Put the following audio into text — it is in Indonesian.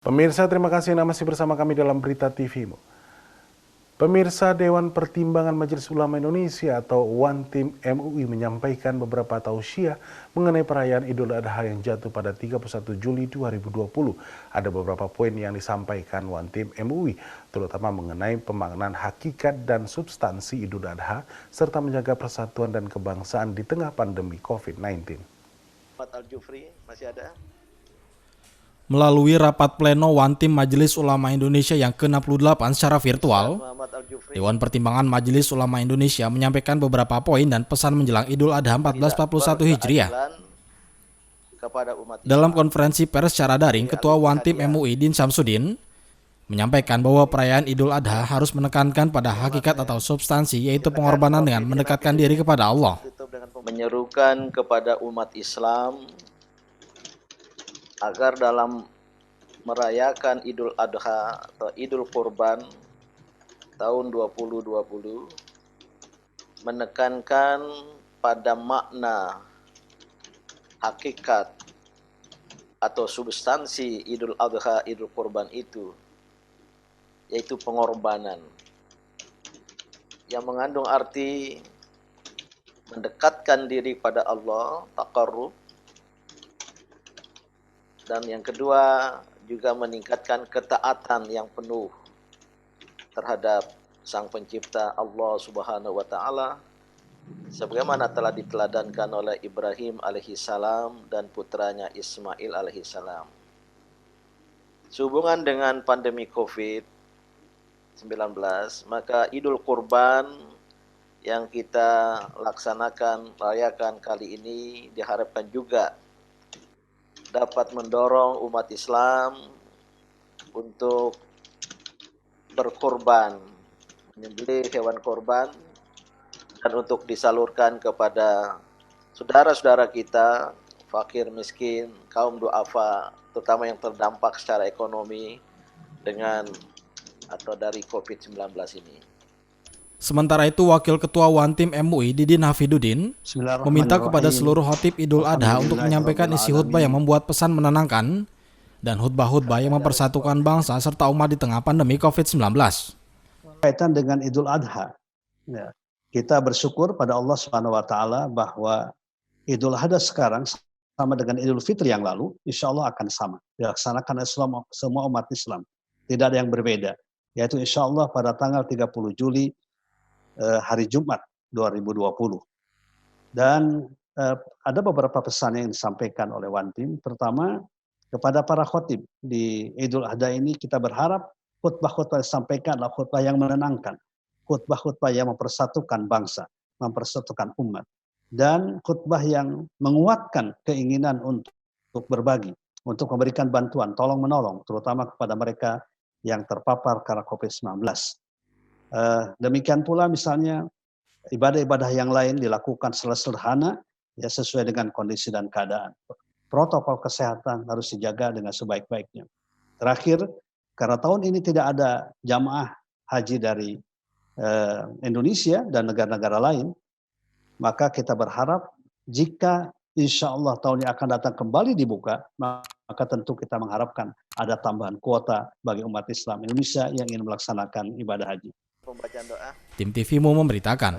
Pemirsa, terima kasih Anda masih bersama kami dalam Berita TV-mu. Pemirsa, Dewan Pertimbangan Majelis Ulama Indonesia atau OneTeam MUI menyampaikan beberapa tausiah mengenai perayaan Idul Adha yang jatuh pada 31 Juli 2020. Ada beberapa poin yang disampaikan OneTeam MUI, terutama mengenai pemaknaan hakikat dan substansi Idul Adha, serta menjaga persatuan dan kebangsaan di tengah pandemi COVID-19. Al-Jufri masih ada? Melalui rapat pleno OneTeam Majelis Ulama Indonesia yang ke-68 secara virtual, Dewan Pertimbangan Majelis Ulama Indonesia menyampaikan beberapa poin dan pesan menjelang Idul Adha 1441 Hijriah. Dalam konferensi pers secara daring, Ketua OneTeam MUI Din Syamsuddin menyampaikan bahwa perayaan Idul Adha harus menekankan pada hakikat atau substansi, yaitu pengorbanan dengan mendekatkan diri kepada Allah. Menyerukan kepada umat Islam agar dalam merayakan Idul Adha atau Idul Kurban tahun 2020 menekankan pada makna hakikat atau substansi Idul Adha, Idul Kurban itu, yaitu pengorbanan yang mengandung arti mendekatkan diri pada Allah, taqarrub. Dan yang kedua juga meningkatkan ketaatan yang penuh terhadap Sang Pencipta Allah Subhanahu wa taala sebagaimana telah diteladankan oleh Ibrahim alaihissalam dan putranya Ismail alaihissalam. Sehubungan dengan pandemi COVID-19, maka Idul Kurban yang kita laksanakan, rayakan kali ini diharapkan juga dapat mendorong umat Islam untuk berkorban, menyembelih hewan korban, dan untuk disalurkan kepada saudara-saudara kita, fakir miskin, kaum du'afa, terutama yang terdampak secara ekonomi dengan atau dari COVID-19 ini. Sementara itu, Wakil Ketua OneTeam MUI Didin Hafidudin meminta kepada seluruh khotib Idul Adha untuk menyampaikan isi khutbah yang membuat pesan menenangkan dan khutbah-khutbah yang mempersatukan bangsa serta umat di tengah pandemi COVID-19. Kaitan dengan Idul Adha, ya, kita bersyukur pada Allah Subhanahu Wa Taala bahwa Idul Adha sekarang sama dengan Idul Fitri yang lalu, insya Allah akan sama dilaksanakan oleh semua umat Islam, tidak ada yang berbeda, yaitu insya Allah pada tanggal 30 Juli hari Jumat 2020. Dan ada beberapa pesan yang disampaikan oleh OneTeam. Pertama, kepada para khotib di Idul Adha ini kita berharap khutbah-khutbah yang disampaikan adalah khutbah yang menenangkan, khutbah-khutbah yang mempersatukan bangsa, mempersatukan umat, dan khutbah yang menguatkan keinginan untuk berbagi, untuk memberikan bantuan, tolong-menolong, terutama kepada mereka yang terpapar karena COVID-19. Demikian pula misalnya ibadah-ibadah yang lain dilakukan sederhana, ya sesuai dengan kondisi dan keadaan. Protokol kesehatan harus dijaga dengan sebaik-baiknya. Terakhir, karena tahun ini tidak ada jamaah haji dari Indonesia dan negara-negara lain, maka kita berharap jika insya Allah tahun yang akan datang kembali dibuka, maka tentu kita mengharapkan ada tambahan kuota bagi umat Islam Indonesia yang ingin melaksanakan ibadah haji. Tim TV-mu memberitakan.